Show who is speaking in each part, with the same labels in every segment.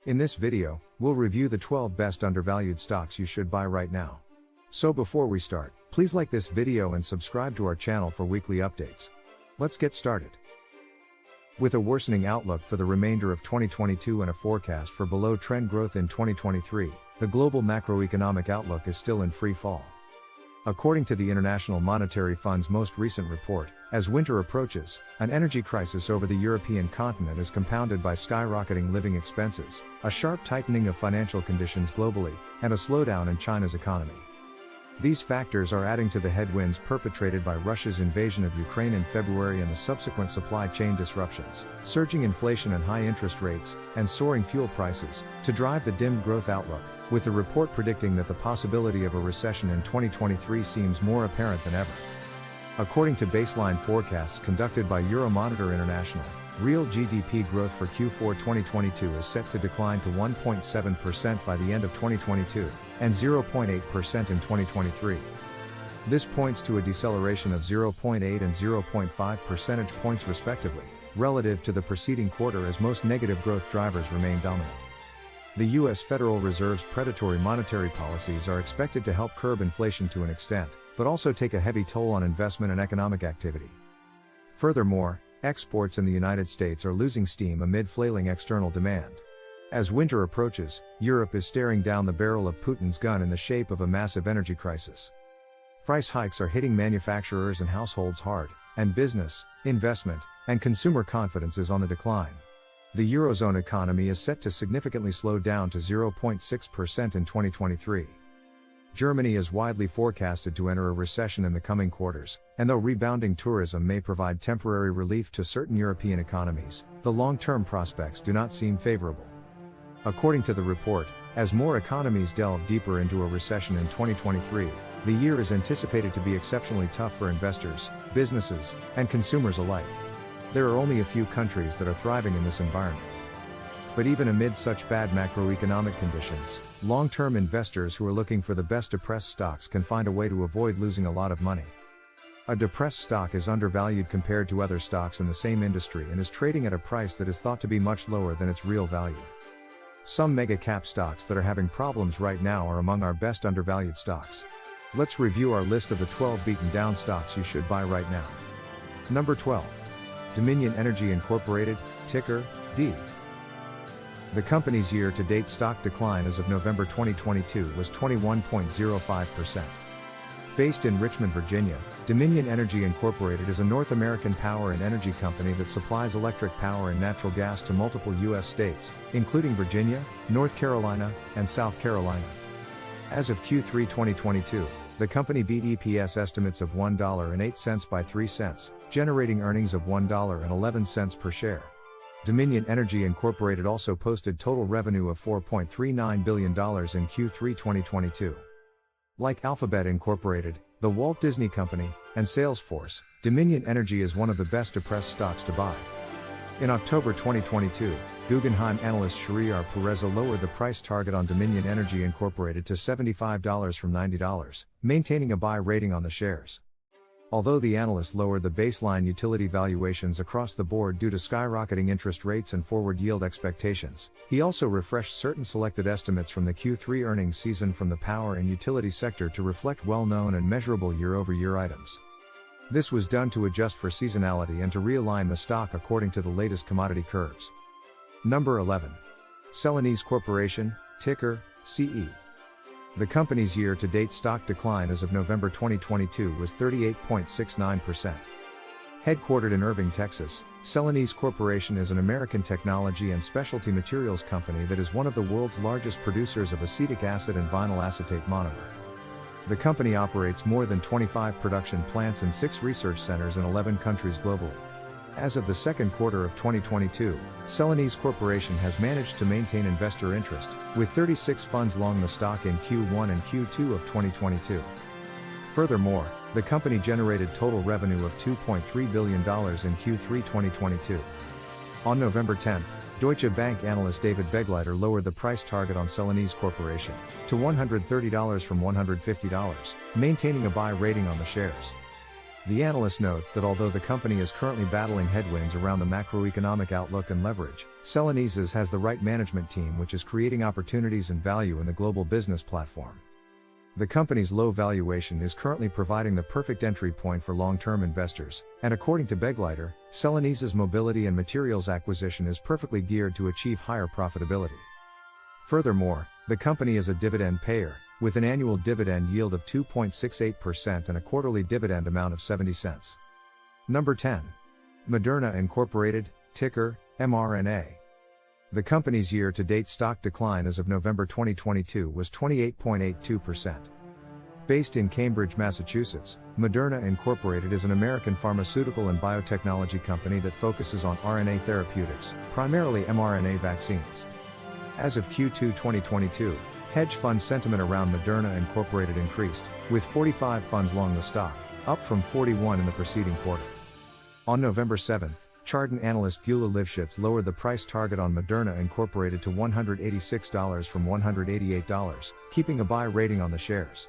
Speaker 1: In this video, we'll review the 12 best undervalued stocks you should buy right now. So before we start, please like this video and subscribe to our channel for weekly updates. Let's get started. With a worsening outlook for the remainder of 2022 and a forecast for below-trend growth in 2023, the global macroeconomic outlook is still in free fall. According to the International Monetary Fund's most recent report, as winter approaches, an energy crisis over the European continent is compounded by skyrocketing living expenses, a sharp tightening of financial conditions globally, and a slowdown in China's economy. These factors are adding to the headwinds perpetrated by Russia's invasion of Ukraine in February and the subsequent supply chain disruptions, surging inflation and high interest rates, and soaring fuel prices, to drive the dimmed growth outlook, with the report predicting that the possibility of a recession in 2023 seems more apparent than ever. According to baseline forecasts conducted by Euromonitor International, real GDP growth for Q4 2022 is set to decline to 1.7% by the end of 2022, and 0.8% in 2023. This points to a deceleration of 0.8 and 0.5 percentage points respectively, relative to the preceding quarter, as most negative growth drivers remain dominant. The U.S. Federal Reserve's predatory monetary policies are expected to help curb inflation to an extent, but also take a heavy toll on investment and economic activity. Furthermore, exports in the United States are losing steam amid flailing external demand. As winter approaches, Europe is staring down the barrel of Putin's gun in the shape of a massive energy crisis. Price hikes are hitting manufacturers and households hard, and business, investment, and consumer confidence is on the decline. The Eurozone economy is set to significantly slow down to 0.6% in 2023. Germany is widely forecasted to enter a recession in the coming quarters, and though rebounding tourism may provide temporary relief to certain European economies, the long-term prospects do not seem favorable. According to the report, as more economies delve deeper into a recession in 2023, the year is anticipated to be exceptionally tough for investors, businesses, and consumers alike. There are only a few countries that are thriving in this environment. But even amid such bad macroeconomic conditions, long-term investors who are looking for the best depressed stocks can find a way to avoid losing a lot of money. A depressed stock is undervalued compared to other stocks in the same industry and is trading at a price that is thought to be much lower than its real value. Some mega-cap stocks that are having problems right now are among our best undervalued stocks. Let's review our list of the 12 beaten-down stocks you should buy right now. Number 12. Dominion Energy Incorporated, ticker, D. The company's year-to-date stock decline as of November 2022 was 21.05%. Based in Richmond, Virginia, Dominion Energy Incorporated is a North American power and energy company that supplies electric power and natural gas to multiple U.S. states, including Virginia, North Carolina, and South Carolina. As of Q3 2022, the company beat EPS estimates of $1.08 by 3 cents, generating earnings of $1.11 per share. Dominion Energy Incorporated also posted total revenue of $4.39 billion in Q3 2022. Like Alphabet Incorporated, the Walt Disney Company, and Salesforce, Dominion Energy is one of the best depressed stocks to buy. In October 2022, Guggenheim analyst Shahryar Pourreza lowered the price target on Dominion Energy Incorporated to $75 from $90, maintaining a buy rating on the shares. Although the analyst lowered the baseline utility valuations across the board due to skyrocketing interest rates and forward yield expectations, he also refreshed certain selected estimates from the Q3 earnings season from the power and utility sector to reflect well-known and measurable year-over-year items. This was done to adjust for seasonality and to realign the stock according to the latest commodity curves. Number 11. Celanese Corporation, ticker, CE. The company's year-to-date stock decline as of November 2022 was 38.69%. Headquartered in Irving, Texas, Celanese Corporation is an American technology and specialty materials company that is one of the world's largest producers of acetic acid and vinyl acetate monomer. The company operates more than 25 production plants in 6 research centers in 11 countries globally. As of the second quarter of 2022, Celanese Corporation has managed to maintain investor interest, with 36 funds long the stock in Q1 and Q2 of 2022. Furthermore, the company generated total revenue of $2.3 billion in Q3 2022. On November 10, Deutsche Bank analyst David Begleiter lowered the price target on Celanese Corporation to $130 from $150, maintaining a buy rating on the shares. The analyst notes that although the company is currently battling headwinds around the macroeconomic outlook and leverage, Celanese has the right management team which is creating opportunities and value in the global business platform. The company's low valuation is currently providing the perfect entry point for long-term investors, and according to Begleiter, Celanese's mobility and materials acquisition is perfectly geared to achieve higher profitability. Furthermore, the company is a dividend payer, with an annual dividend yield of 2.68% and a quarterly dividend amount of 70 cents. Number 10. Moderna Incorporated, ticker, mRNA. The company's year-to-date stock decline as of November 2022 was 28.82%. Based in Cambridge, Massachusetts, Moderna Incorporated is an American pharmaceutical and biotechnology company that focuses on RNA therapeutics, primarily mRNA vaccines. As of Q2 2022, hedge fund sentiment around Moderna Incorporated increased, with 45 funds long the stock, up from 41 in the preceding quarter. On November 7, Chardan analyst Gyula Lifshitz lowered the price target on Moderna Incorporated to $186 from $188, keeping a buy rating on the shares.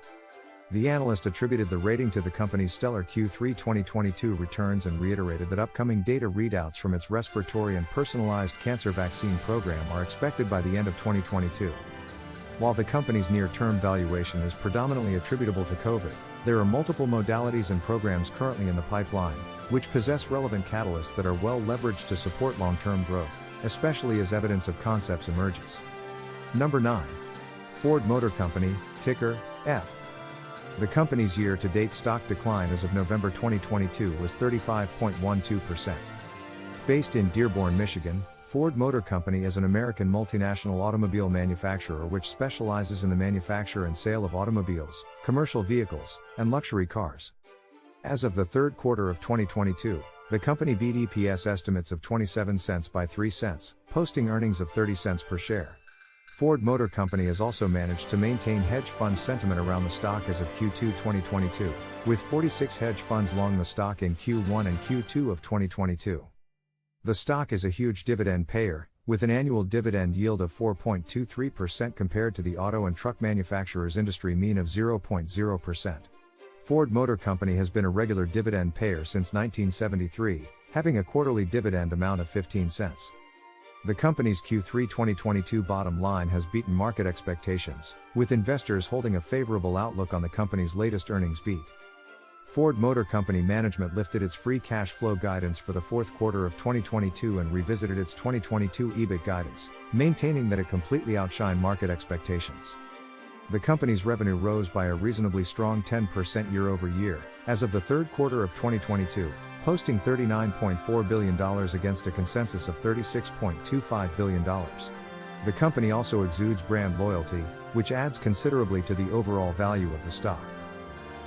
Speaker 1: The analyst attributed the rating to the company's stellar Q3 2022 returns and reiterated that upcoming data readouts from its respiratory and personalized cancer vaccine program are expected by the end of 2022. While the company's near-term valuation is predominantly attributable to COVID, there are multiple modalities and programs currently in the pipeline, which possess relevant catalysts that are well leveraged to support long-term growth, especially as evidence of concepts emerges. Number 9. Ford Motor Company, ticker, F. The company's year-to-date stock decline as of November 2022 was 35.12%. Based in Dearborn, Michigan, Ford Motor Company is an American multinational automobile manufacturer which specializes in the manufacture and sale of automobiles, commercial vehicles, and luxury cars. As of the third quarter of 2022, the company beat EPS estimates of 27 cents by 3 cents, posting earnings of 30 cents per share. Ford Motor Company has also managed to maintain hedge fund sentiment around the stock as of Q2 2022, with 46 hedge funds long the stock in Q1 and Q2 of 2022. The stock is a huge dividend payer, with an annual dividend yield of 4.23% compared to the auto and truck manufacturers industry mean of 0.0%. Ford Motor Company has been a regular dividend payer since 1973, having a quarterly dividend amount of 15 cents. The company's Q3 2022 bottom line has beaten market expectations, with investors holding a favorable outlook on the company's latest earnings beat. Ford Motor Company management lifted its free cash flow guidance for the fourth quarter of 2022 and revisited its 2022 EBIT guidance, maintaining that it completely outshined market expectations. The company's revenue rose by a reasonably strong 10% year-over-year, as of the third quarter of 2022, posting $39.4 billion against a consensus of $36.25 billion. The company also exudes brand loyalty, which adds considerably to the overall value of the stock.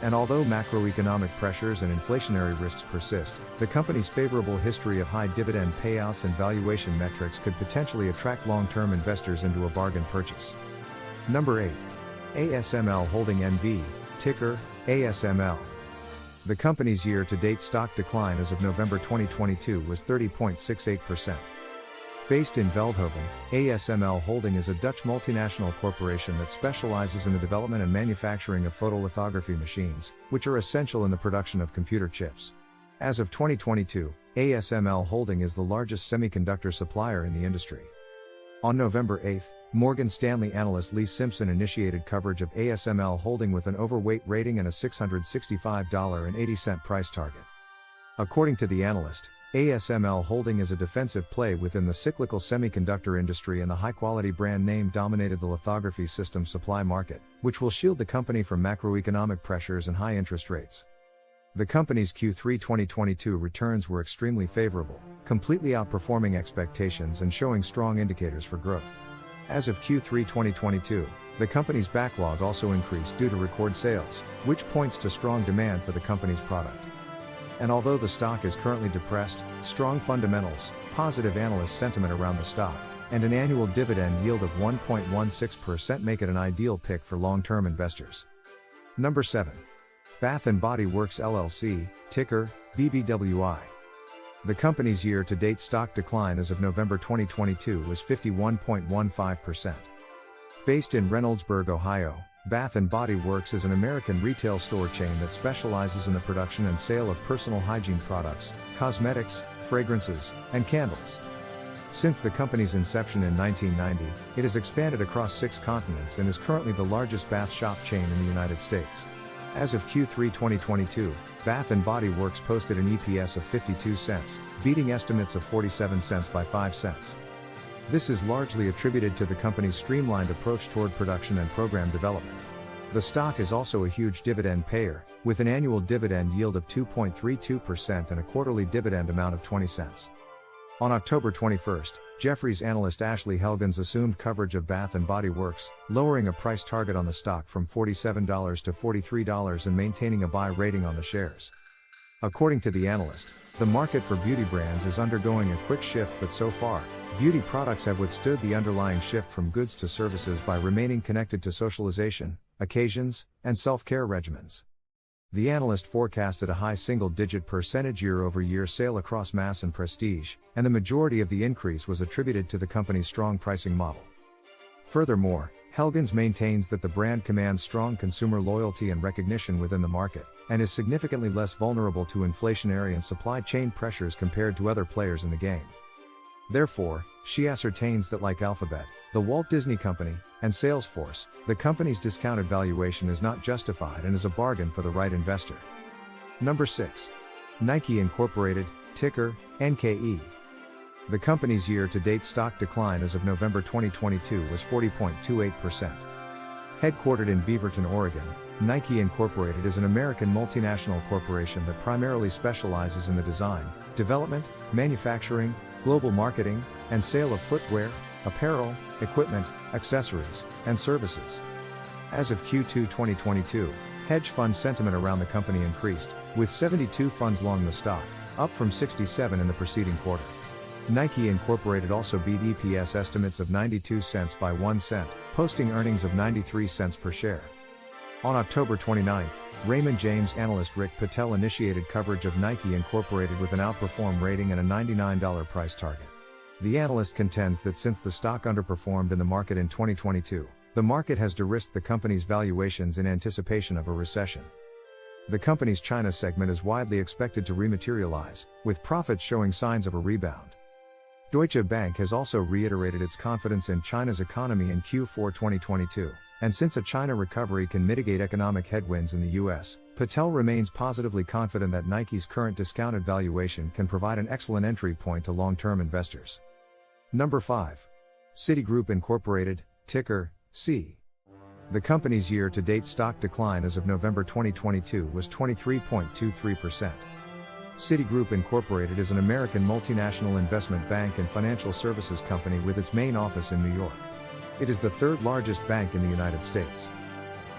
Speaker 1: And although macroeconomic pressures and inflationary risks persist, the company's favorable history of high dividend payouts and valuation metrics could potentially attract long-term investors into a bargain purchase. Number 8. ASML Holding NV, ticker, ASML. The company's year-to-date stock decline as of November 2022 was 30.68%. Based in Veldhoven, ASML Holding is a Dutch multinational corporation that specializes in the development and manufacturing of photolithography machines, which are essential in the production of computer chips. As of 2022, ASML Holding is the largest semiconductor supplier in the industry. On November 8, Morgan Stanley analyst Lee Simpson initiated coverage of ASML Holding with an overweight rating and a $665.80 price target. According to the analyst, ASML Holding is a defensive play within the cyclical semiconductor industry and the high-quality brand name dominated the lithography system supply market, which will shield the company from macroeconomic pressures and high interest rates. The company's Q3 2022 returns were extremely favorable, completely outperforming expectations and showing strong indicators for growth. As of Q3 2022, the company's backlog also increased due to record sales, which points to strong demand for the company's product. And although the stock is currently depressed, strong fundamentals, positive analyst sentiment around the stock, and an annual dividend yield of 1.16% make it an ideal pick for long-term investors. Number 7. Bath & Body Works LLC, ticker, BBWI. The company's year-to-date stock decline as of November 2022 was 51.15%. Based in Reynoldsburg, Ohio, Bath & Body Works is an American retail store chain that specializes in the production and sale of personal hygiene products, cosmetics, fragrances, and candles. Since the company's inception in 1990, it has expanded across 6 continents and is currently the largest bath shop chain in the United States. As of Q3 2022, Bath & Body Works posted an EPS of 52 cents, beating estimates of 47 cents by 5 cents. This is largely attributed to the company's streamlined approach toward production and program development. The stock is also a huge dividend payer, with an annual dividend yield of 2.32% and a quarterly dividend amount of 20 cents. On October 21, Jefferies analyst Ashley Helgans assumed coverage of Bath & Body Works, lowering a price target on the stock from $47 to $43 and maintaining a buy rating on the shares. According to the analyst, the market for beauty brands is undergoing a quick shift, but so far, beauty products have withstood the underlying shift from goods to services by remaining connected to socialization, occasions, and self-care regimens. The analyst forecasted a high single-digit % year-over-year sale across mass and prestige, and the majority of the increase was attributed to the company's strong pricing model. Furthermore, Helgans maintains that the brand commands strong consumer loyalty and recognition within the market, and is significantly less vulnerable to inflationary and supply chain pressures compared to other players in the game. Therefore, she ascertains that like Alphabet, the Walt Disney Company, and Salesforce, the company's discounted valuation is not justified and is a bargain for the right investor. Number 6. Nike Incorporated, ticker, NKE. The company's year-to-date stock decline as of November 2022 was 40.28%. Headquartered in Beaverton, Oregon, Nike Incorporated is an American multinational corporation that primarily specializes in the design, development, manufacturing, global marketing, and sale of footwear, apparel, equipment, accessories, and services. As of Q2 2022, hedge fund sentiment around the company increased, with 72 funds long the stock, up from 67 in the preceding quarter. Nike Incorporated also beat EPS estimates of 92 cents by 1 cent, posting earnings of 93 cents per share. On October 29, Raymond James analyst Rick Patel initiated coverage of Nike Incorporated with an outperform rating and a $99 price target. The analyst contends that since the stock underperformed in the market in 2022, the market has de-risked the company's valuations in anticipation of a recession. The company's China segment is widely expected to rematerialize, with profits showing signs of a rebound. Deutsche Bank has also reiterated its confidence in China's economy in Q4 2022, and since a China recovery can mitigate economic headwinds in the US, Patel remains positively confident that Nike's current discounted valuation can provide an excellent entry point to long-term investors. Number 5. Citigroup Inc., ticker, C. The company's year-to-date stock decline as of November 2022 was 23.23%. Citigroup Inc. is an American multinational investment bank and financial services company with its main office in New York. It is the third largest bank in the United States.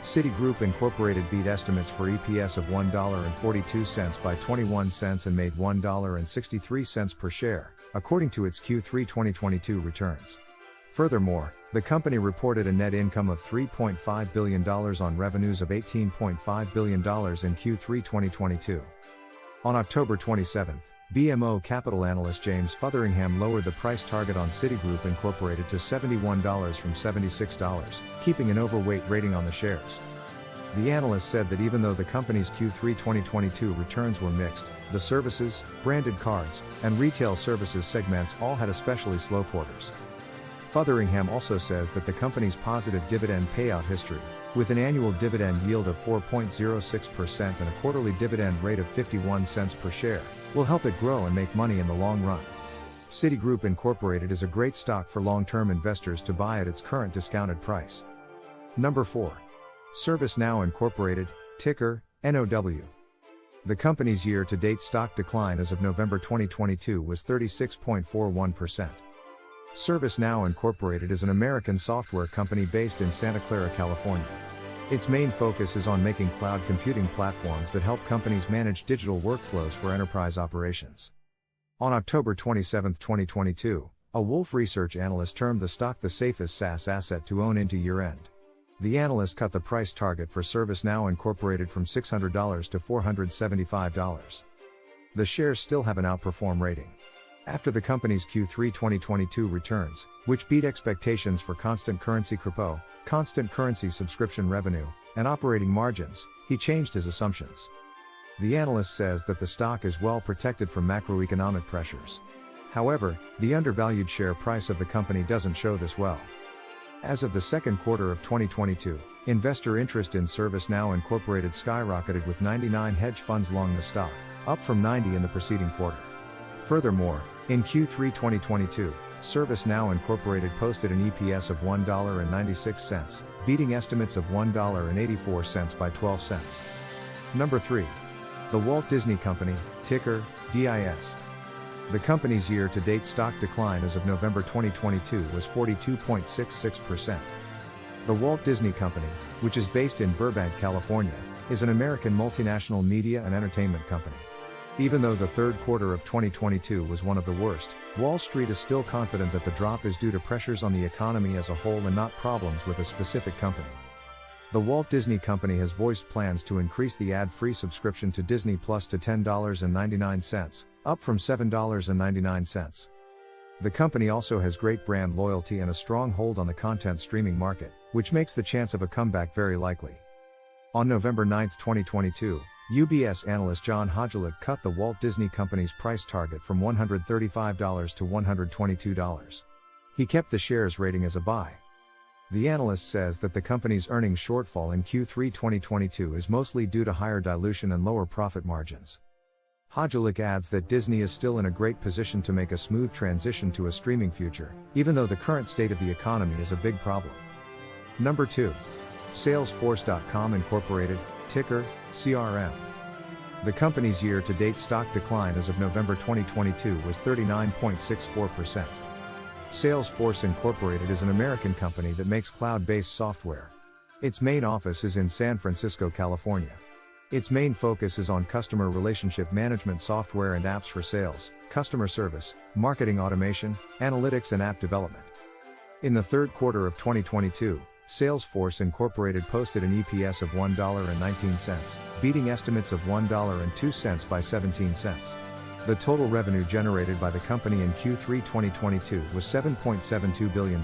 Speaker 1: Citigroup Inc. beat estimates for EPS of $1.42 by 21 cents and made $1.63 per share, according to its Q3 2022 returns. Furthermore, the company reported a net income of $3.5 billion on revenues of $18.5 billion in Q3 2022. On October 27, BMO Capital analyst James Fotheringham lowered the price target on Citigroup Inc. to $71 from $76, keeping an overweight rating on the shares. The analyst said that even though the company's Q3 2022 returns were mixed, the services, branded cards, and retail services segments all had especially slow quarters. Fotheringham also says that the company's positive dividend payout history, with an annual dividend yield of 4.06% and a quarterly dividend rate of 51 cents per share, will help it grow and make money in the long run. Citigroup Incorporated is a great stock for long-term investors to buy at its current discounted price. Number 4. ServiceNow Incorporated, ticker, NOW. The company's year-to-date stock decline as of November 2022 was 36.41%. ServiceNow Incorporated is an American software company based in Santa Clara, California. Its main focus is on making cloud computing platforms that help companies manage digital workflows for enterprise operations. On October 27, 2022, a Wolfe Research analyst termed the stock the safest SaaS asset to own into year-end. The analyst cut the price target for ServiceNow Incorporated from $600 to $475. The shares still have an outperform rating. After the company's Q3 2022 returns, which beat expectations for constant currency CRPO, constant currency subscription revenue, and operating margins, he changed his assumptions. The analyst says that the stock is well protected from macroeconomic pressures. However, the undervalued share price of the company doesn't show this well. As of the second quarter of 2022, investor interest in ServiceNow Inc skyrocketed with 99 hedge funds long the stock, up from 90 in the preceding quarter. Furthermore, in Q3 2022, ServiceNow Inc posted an EPS of $1.96, beating estimates of $1.84 by 12 cents. Number 3. The Walt Disney Company, ticker, DIS. The company's year-to-date stock decline as of November 2022 was 42.66%. The Walt Disney Company, which is based in Burbank, California, is an American multinational media and entertainment company. Even though the third quarter of 2022 was one of the worst, Wall Street is still confident that the drop is due to pressures on the economy as a whole and not problems with a specific company. The Walt Disney Company has voiced plans to increase the ad-free subscription to Disney Plus to $10.99, up from $7.99. The company also has great brand loyalty and a strong hold on the content streaming market, which makes the chance of a comeback very likely. On November 9, 2022, UBS analyst John Hodulik cut the Walt Disney Company's price target from $135 to $122. He kept the shares rating as a buy. The analyst says that the company's earnings shortfall in Q3 2022 is mostly due to higher dilution and lower profit margins. Hodulik adds that Disney is still in a great position to make a smooth transition to a streaming future, even though the current state of the economy is a big problem. Number 2. Salesforce.com Incorporated, ticker, CRM. The company's year-to-date stock decline as of November 2022 was 39.64%. Salesforce Incorporated is an American company that makes cloud-based software. Its main office is in San Francisco, California. Its main focus is on customer relationship management software and apps for sales, customer service, marketing automation, analytics and app development. In the third quarter of 2022, Salesforce Incorporated posted an EPS of $1.19, beating estimates of $1.02 by 17 cents. The total revenue generated by the company in Q3 2022 was $7.72 billion.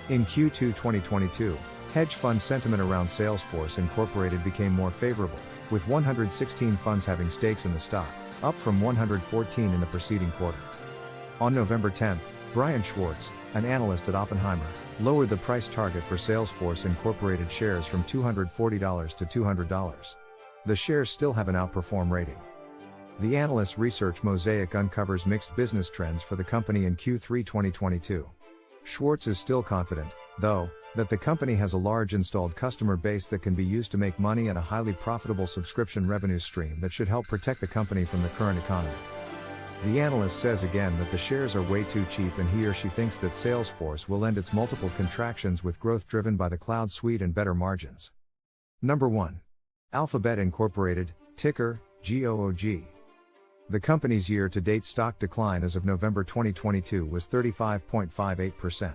Speaker 1: In Q2 2022, hedge fund sentiment around Salesforce Incorporated became more favorable, with 116 funds having stakes in the stock, up from 114 in the preceding quarter. On November 10, Brian Schwartz, an analyst at Oppenheimer, lowered the price target for Salesforce Incorporated shares from $240 to $200. The shares still have an outperform rating. The analyst's research mosaic uncovers mixed business trends for the company in Q3 2022. Schwartz is still confident, though, that the company has a large installed customer base that can be used to make money and a highly profitable subscription revenue stream that should help protect the company from the current economy. The analyst says again that the shares are way too cheap and he or she thinks that Salesforce will end its multiple contractions with growth driven by the cloud suite and better margins. Number 1. Alphabet Incorporated, ticker, GOOG. The company's year-to-date stock decline as of November 2022 was 35.58%.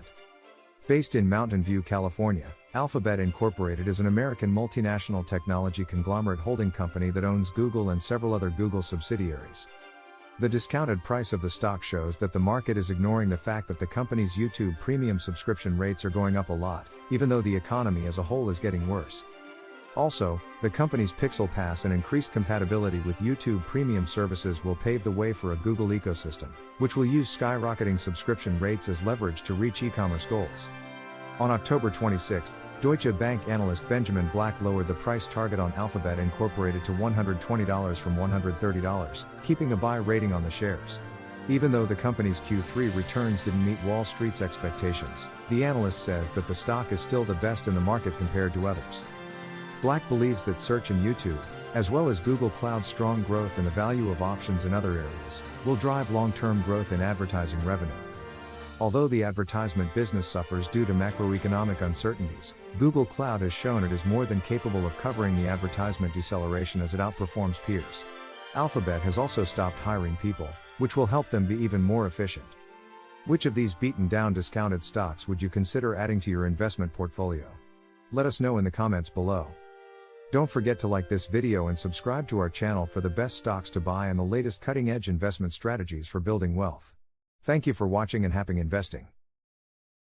Speaker 1: Based in Mountain View, California, Alphabet Incorporated is an American multinational technology conglomerate holding company that owns Google and several other Google subsidiaries. The discounted price of the stock shows that the market is ignoring the fact that the company's YouTube Premium subscription rates are going up a lot, even though the economy as a whole is getting worse. Also, the company's Pixel Pass and increased compatibility with YouTube Premium services will pave the way for a Google ecosystem, which will use skyrocketing subscription rates as leverage to reach e-commerce goals. On October 26, Deutsche Bank analyst Benjamin Black lowered the price target on Alphabet Incorporated to $120 from $130, keeping a buy rating on the shares. Even though the company's Q3 returns didn't meet Wall Street's expectations, the analyst says that the stock is still the best in the market compared to others. Black believes that search and YouTube, as well as Google Cloud's strong growth and the value of options in other areas, will drive long-term growth in advertising revenue. Although the advertisement business suffers due to macroeconomic uncertainties, Google Cloud has shown it is more than capable of covering the advertisement deceleration as it outperforms peers. Alphabet has also stopped hiring people, which will help them be even more efficient. Which of these beaten-down discounted stocks would you consider adding to your investment portfolio? Let us know in the comments below. Don't forget to like this video and subscribe to our channel for the best stocks to buy and the latest cutting-edge investment strategies for building wealth. Thank you for watching and happy investing.